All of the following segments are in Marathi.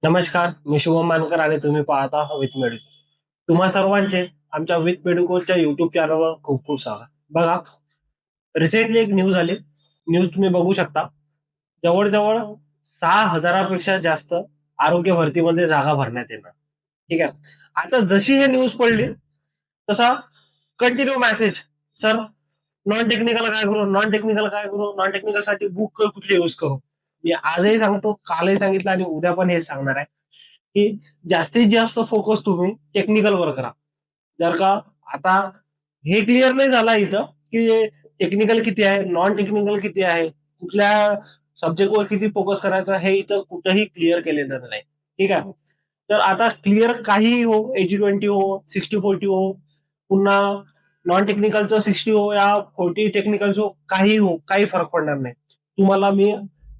नमस्कार, मी शुभम मानकर आणि तुम्ही पाहता विथ मेडिको. तुम्हा सर्वांचे आमच्या विथ मेडिकोच्या युट्यूब चॅनलवर खूप खूप स्वागत. बघा, रिसेंटली एक न्यूज आली. न्यूज तुम्ही बघू शकता. जवळजवळ 6,000पेक्षा जास्त आरोग्य भरतीमध्ये जागा भरण्यात येणार. ठीक आहे. आता जशी हे न्यूज पडली तसा continue message, sir non technical काय करू, नॉन टेक्निकल काय करू, नॉन टेक्निकल साठी बुक कुठली यूज करू. मी आजही सांगतो, कालही सांगितलं आणि उद्या पण हेच सांगणार आहे की जास्तीत जास्त फोकस तुम्ही टेक्निकल वर करा. जर का आता हे क्लिअर नाही झाला इथं की टेक्निकल किती आहे, नॉन टेक्निकल किती आहे, कुठल्या सब्जेक्टवर किती फोकस करायचा, हे इथं कुठंही क्लिअर केलेलं नाही. ठीक आहे. तर आता क्लिअर काहीही हो, 80-20 हो, 60-40 हो, पुन्हा नॉन टेक्निकलचं 60 हो या 40 टेक्निकलचं हो, काही हो, काही फरक पडणार नाही. तुम्हाला मी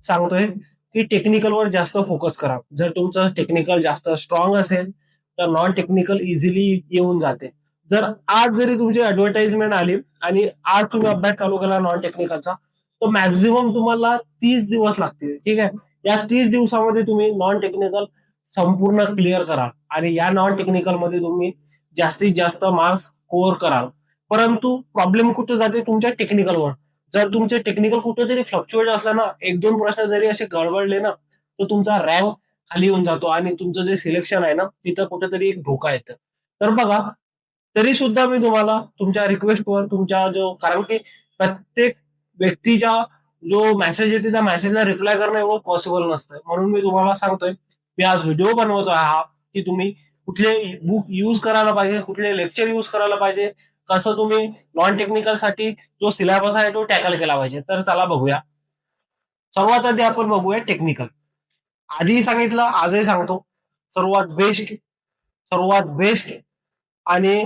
सांगतोय की टेक्निकलवर जास्त फोकस करा. जर तुमचं टेक्निकल जास्त स्ट्रॉंग असेल तर नॉन टेक्निकल इझिली येऊन जाते. जर आज जरी तुमची ऍडव्हर्टाइजमेंट आली आणि आज तुम्ही अभ्यास चालू केला नॉन टेक्निकलचा, तर मॅक्झिमम तुम्हाला 30 दिवस लागतील. ठीक आहे. या 30 दिवसामध्ये तुम्ही नॉन टेक्निकल संपूर्ण क्लिअर करा आणि या नॉन टेक्निकल मध्ये तुम्ही जास्तीत जास्त मार्क्स स्कोअर कराल. परंतु प्रॉब्लेम कुठे जाते, तुमच्या टेक्निकलवर. जर तुमचे टेक्निकल कुठेतरी फ्लक्च्युएट असलं ना, एक दोन प्रश्न जरी असे गडबडले ना, तर तुमचा रँक खाली येऊन जातो आणि तुमचं जे सिलेक्शन आहे ना, तिथं कुठेतरी एक धोका येतं. तर बघा, तरी सुद्धा मी तुम्हाला तुमच्या रिक्वेस्टवर, तुमच्या जो, कारण की प्रत्येक व्यक्तीच्या जो मेसेज येते त्या मेसेजला रिप्लाय करणं एवढं पॉसिबल नसतं. म्हणून मी तुम्हाला सांगतोय, मी आज व्हिडिओ बनवतोय हा, की तुम्ही कुठले बुक यूज करायला पाहिजे, कुठले लेक्चर यूज करायला पाहिजे, कसं तुम्ही नॉन टेक्निकल साठी जो सिलेबस आहे तो टॅकल केला पाहिजे. तर चला बघूया. सर्वात आधी आपण बघूया टेक्निकल. आधी सांगितलं, आजही सांगतो, सर्वात बेस्ट आणि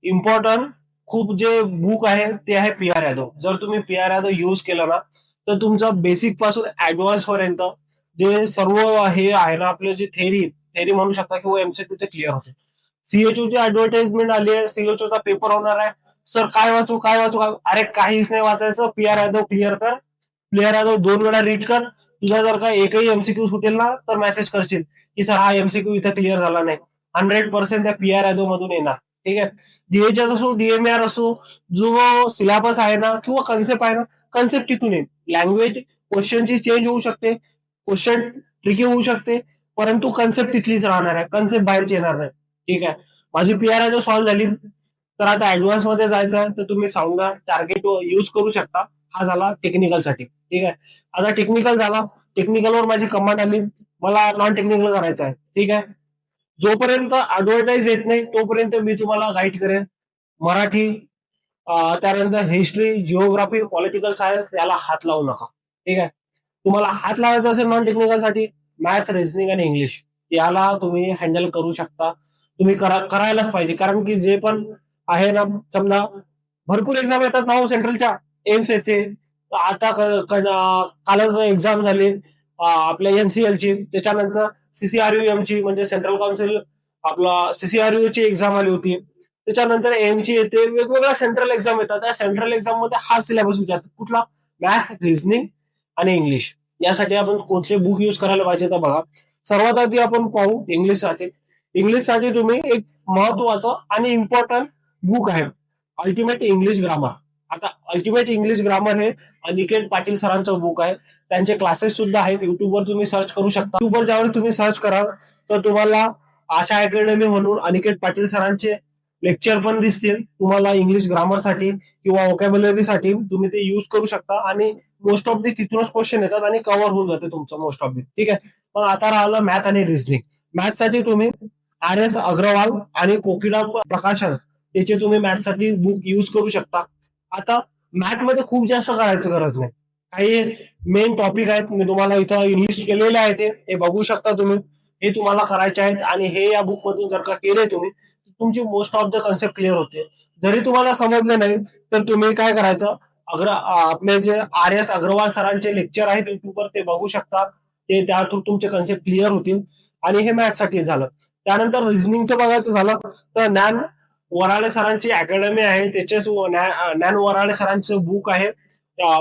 इम्पॉर्टंट खूप जे बुक आहे ते आहे पी आर यादव. जर तुम्ही पी आर यादव युज केलं ना, तर तुमचं बेसिक पासून ऍडव्हान्स पर्यंत जे सर्व हे आहे ना, आपले जे थेरी थेरी म्हणू शकता किंवा एमसीक्यू ते क्लिअर होते. सीएचओ ची ऍडव्हर्टाइजमेंट आली आहे, सीएचओ चा पेपर होणार आहे. सर काय वाचू काय वाचू काय, अरे काहीच नाही वाचायचं, पी आर यादव क्लिअर कर. पी आर यादव 2 वेळा रीड कर. तुझा जर का एकही एमसीक्यू सुटेल ना, तर मेसेज करशील की सर हा एमसीक्यू इथं क्लिअर झाला नाही. 100% त्या पी आर यादव मधून येणार. ठीक आहे. डीएचएस असो, डीएमआर असो, जो सिलेबस आहे ना किंवा कन्सेप्ट आहे ना, कन्सेप्ट तिथून येईल. लँग्वेज क्वेश्चनची चेंज होऊ शकते, क्वेश्चन ट्रिकी होऊ शकते, परंतु कन्सेप्ट तिथलीच राहणार आहे, कन्सेप्ट बाहेरची येणार नाही. ठीक आहे. माझी पी आर जर सॉल्व्ह झाली, तर आता ऍडव्हान्स मध्ये जायचं आहे, तर तुम्ही साऊंडर टार्गेट यूज करू शकता. हा झाला टेक्निकल साठी. ठीक आहे. आता टेक्निकल झाला, टेक्निकलवर माझी कमांड आली, मला नॉन टेक्निकल करायचं आहे. ठीक आहे. जोपर्यंत ऍडव्हर्टाईज येत नाही तोपर्यंत मी तुम्हाला गाईड करेन. मराठी, त्यानंतर हिस्ट्री, जिओग्राफी, पॉलिटिकल सायन्स याला हात लावू नका. ठीक आहे. तुम्हाला हात लावायचा असेल नॉन टेक्निकल साठी, मॅथ, रिझनिंग आणि इंग्लिश याला तुम्ही हँडल करू शकता. तुम्ही करायलाच पाहिजे, कारण की जे पण आहे ना, समजा भरपूर एक्झाम येतात ना हो सेंट्रलच्या, एम्स येते. आता कालच एक्झाम झाली आपल्या एनसीएल ची, त्याच्यानंतर सीसीआरयू ची म्हणजे सेंट्रल काउन्सिल, आपला सीसीआरयू ची एक्झाम आली होती. त्याच्यानंतर एमची येते, वेगवेगळ्या सेंट्रल एक्झाम येतात. त्या सेंट्रल एक्झाम मध्ये हा सिलेबस विचारतात, कुठला, मॅथ, रिझनिंग आणि इंग्लिश. यासाठी आपण कोणते बुक युज करायला पाहिजे तर बघा, सर्वात आधी आपण पाहू इंग्लिश साठी. इंग्लिश साठी तुम्ही एक महत्वाचं आणि इम्पॉर्टंट बुक आहे, अल्टिमेट इंग्लिश ग्रामर. आता अल्टिमेट इंग्लिश ग्रामर हे अनिकेत पाटील सरांचं बुक आहे. त्यांचे क्लासेस सुद्धा आहेत, युट्यूबवर तुम्ही सर्च करू शकता. युट्यूबवर ज्यावेळी तुम्ही सर्च कराल तर तुम्हाला आशा अकॅडमी म्हणून अनिकेत पाटील सरांचे लेक्चर पण दिसतील. तुम्हाला इंग्लिश ग्रामर साठी किंवा वोकॅब्युलरी साठी तुम्ही ते युज करू शकता आणि मोस्ट ऑफ दी तिथूनच क्वेश्चन येतात आणि कव्हर होऊन जाते तुमचं मोस्ट ऑफ दी. ठीक आहे. मग आता राहिलं मॅथ आणि रिझनिंग. मॅथ साठी तुम्ही आर एस अग्रवाल आणि कोकिळा प्रकाशन त्याचे तुम्ही मॅथ साठी बुक युज करू शकता. आता मॅथ मध्ये खूप जास्त करायची गरज नाही, काही मेन टॉपिक आहेत, मी तुम्हाला इथं लिस्ट केलेले आहे, ते बघू शकता तुम्ही. हे तुम्हाला करायचे आहेत आणि हे या बुक मधून जर का केले तुम्ही, तुमची most of the concept clear होते. जरी तुम्हाला समजले नाही तर तुम्ही काय करायचं, आपले जे आर एस अग्रवाल सरांचे लेक्चर आहेत युट्यूबवर ते बघू शकता. ते त्या थ्रू तुमचे कन्सेप्ट क्लिअर होतील. आणि हे मॅथ साठी झालं. त्यानंतर रिझनिंगचं बघायचं झालं तर ज्ञान वराळे सरांची अकॅडमी आहे, त्याचे ज्ञान वराळे सरांचं बुक आहे.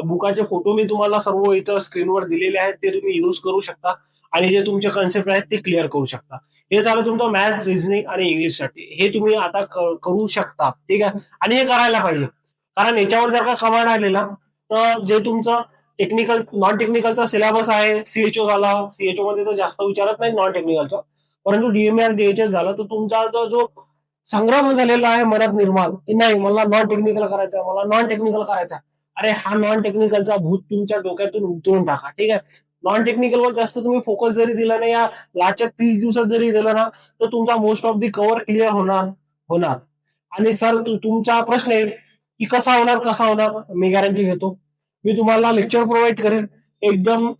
बुकाचे फोटो मी तुम्हाला सर्व इथं स्क्रीनवर दिलेले आहेत, ते तुम्ही युज करू शकता. आणि जे तुमचे कन्सेप्ट आहेत ते क्लिअर करू शकता. हे झालं तुमचं मॅथ्स, रिझनिंग आणि इंग्लिशसाठी. हे तुम्ही आता करू शकता, ठीक आहे. आणि हे करायला पाहिजे, कारण याच्यावर जर का कमांड आलेला तर जे तुमचं टेक्निकल नॉन टेक्निकलचा सिलेबस आहे, सीएचओ झाला, सीएचओ मध्ये तर जास्त विचारत नाही नॉन टेक्निकलचा, परंतु डीएमआर डीएचएस झाला तर तुमचा जो संग्राम झालेला आहे मनात निर्माण की नाही मला नॉन टेक्निकल करायचं, मला नॉन टेक्निकल करायचा. अरे हा नॉन टेक्निकलचा भूत तुमच्या डोक्यातून उतरून टाका, ठीक आहे. नॉन टेक्निकलवर जास्त तुम्ही फोकस जरी दिला नाही, या लास्टच्या 30 दिवसात जरी दिला ना, तर तुमचा most of the cover clear होणार. आणि सर तुमचा प्रश्न आहे की कसा होणार, मी गॅरंटी घेतो. मी तुम्हाला लेक्चर प्रोव्हाइड करेन, एकदम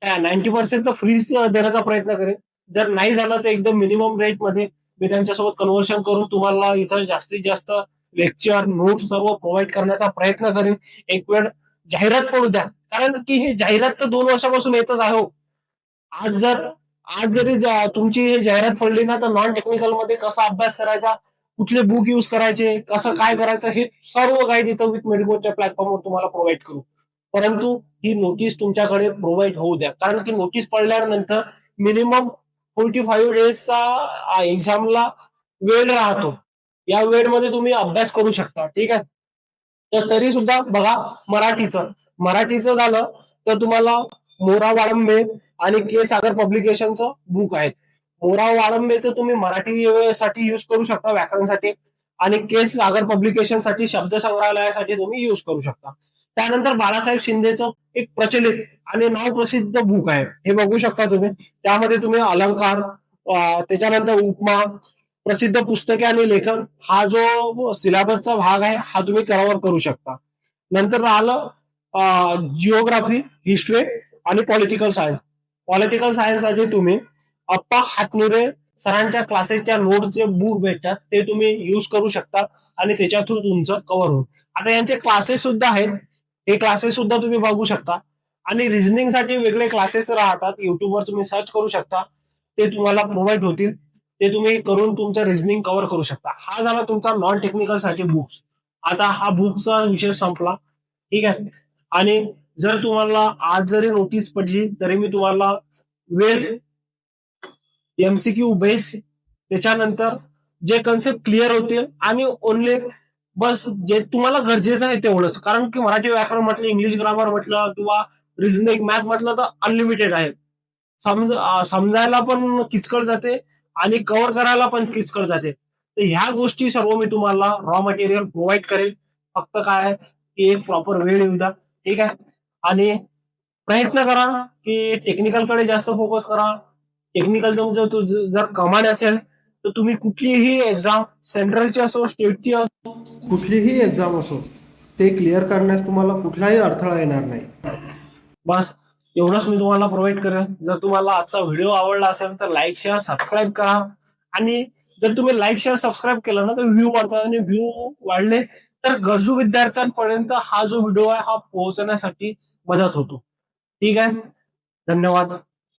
90% तर फ्रीज देण्याचा प्रयत्न करेन. जर नाही झालं तर एकदम मिनिमम रेट मध्ये मी त्यांच्यासोबत कन्व्हर्शन करून तुम्हाला इथं जास्तीत जास्त लेक्चर नोट्स सर्व प्रोव्हाइड करण्याचा प्रयत्न करेन. एक वेळ जाहिरात पडू द्या, कारण की हे जाहिरात तर 2 वर्षापासून येतच आहे हो. आज जर आज जरी तुमची हे जाहिरात पडली ना, तर नॉन टेक्निकल मध्ये कसा अभ्यास करायचा, कुठले बुक युज करायचे, कसं काय करायचं, हे सर्व गाईड इथं विथ मेडिकोच्या प्लॅटफॉर्मवर तुम्हाला प्रोव्हाइड करू. परंतु ही नोटीस तुमच्याकडे प्रोव्हाइड होऊ द्या, कारण की नोटीस पडल्यानंतर मिनिमम 45 डेजचा एक्झामला वेळ राहतो. या वेळमध्ये तुम्ही अभ्यास करू शकता, ठीक आहे. तर तरी सुद्धा बघा, मराठीचं झालं तर तुम्हाला मोरा वाळंबे आणि के सागर पब्लिकेशनचं बुक आहे. मोरा वाळंबेचं तुम्ही मराठी साठी युज करू शकता, व्याकरणसाठी, आणि के सागर पब्लिकेशन साठी शब्द संग्रहालयासाठी तुम्ही युज करू शकता. त्यानंतर बाळासाहेब शिंदेचं एक प्रचलित आणि नाव प्रसिद्ध बुक आहे, हे बघू शकता तुम्ही. त्यामध्ये तुम्ही अलंकार, त्याच्यानंतर उपमा, प्रसिद्ध पुस्तके आणि लेखन, हा जो सिलेबसचा भाग आहे हा तुम्ही कव्हर करू शकता. नंतर राहिलं जिओग्राफी, हिस्ट्री आणि पॉलिटिकल सायन्ससाठी तुम्ही अप्पा हातनुरे सरांच्या क्लासेसच्या नोट्सचे बुक भेटतात, ते तुम्ही युज करू शकता आणि त्याच्या थ्रू तुमचं कव्हर होईल. आता यांचे क्लासेस सुद्धा आहेत, हे क्लासेस सुद्धा तुम्ही बघू शकता. आणि रिझनिंग साठी वेगळे क्लासेस राहतात, युट्यूबवर तुम्ही सर्च करू शकता, ते तुम्हाला प्रोव्हाइड होतील. ते तुम्ही करून तुमचं रिझनिंग कव्हर करू शकता. हा झाला तुमचा नॉन टेक्निकल साठी बुक्स. आता हा बुकचा विषय संपला, ठीक आहे. आणि जर तुम्हाला आज जरी नोटीस पडली तरी मी तुम्हाला वेळ, एमसीक्यू बेस, त्याच्यानंतर जे कन्सेप्ट क्लिअर होतील आणि ओनली बस जे तुम्हाला गरजेचं आहे तेवढंच, कारण की मराठी व्याकरण म्हटलं, इंग्लिश ग्रामर म्हटलं किंवा रिझनिंग मॅथ म्हटलं तर अनलिमिटेड आहे. समजायला पण किचकट जाते आणि कव्हर करायला पण किचकट जाते. तर ह्या गोष्टी सर्व मी तुम्हाला रॉ मटेरियल प्रोव्हाइड करेल. फक्त काय आहे की एक प्रॉपर वेळ येऊ द्या, ठीक आहे. आणि प्रयत्न करा की टेक्निकल कडे जास्त फोकस करा. टेक्निकल जर कमाल असेल तर तुम्ही कुठलीही एक्झाम, सेंट्रलची असो, स्टेटची असो, कुठलीही एक्झाम असो, ते क्लिअर करण्यास तुम्हाला कुठलाही अडथळा येणार नाही. बस एवढंच मी तुम्हाला प्रोव्हाइड करेन. जर तुम्हाला आजचा व्हिडिओ आवडला असेल तर लाईक, शेअर, सबस्क्राईब करा. आणि जर तुम्ही लाईक, शेअर, सबस्क्राईब केलं ना तर व्ह्यू वाढतात, आणि व्ह्यू वाढले तर गरजू विद्यार्थ्यांपर्यंत हा जो व्हिडिओ आहे हा पोहोचण्यासाठी मदत होतो, ठीक आहे. धन्यवाद.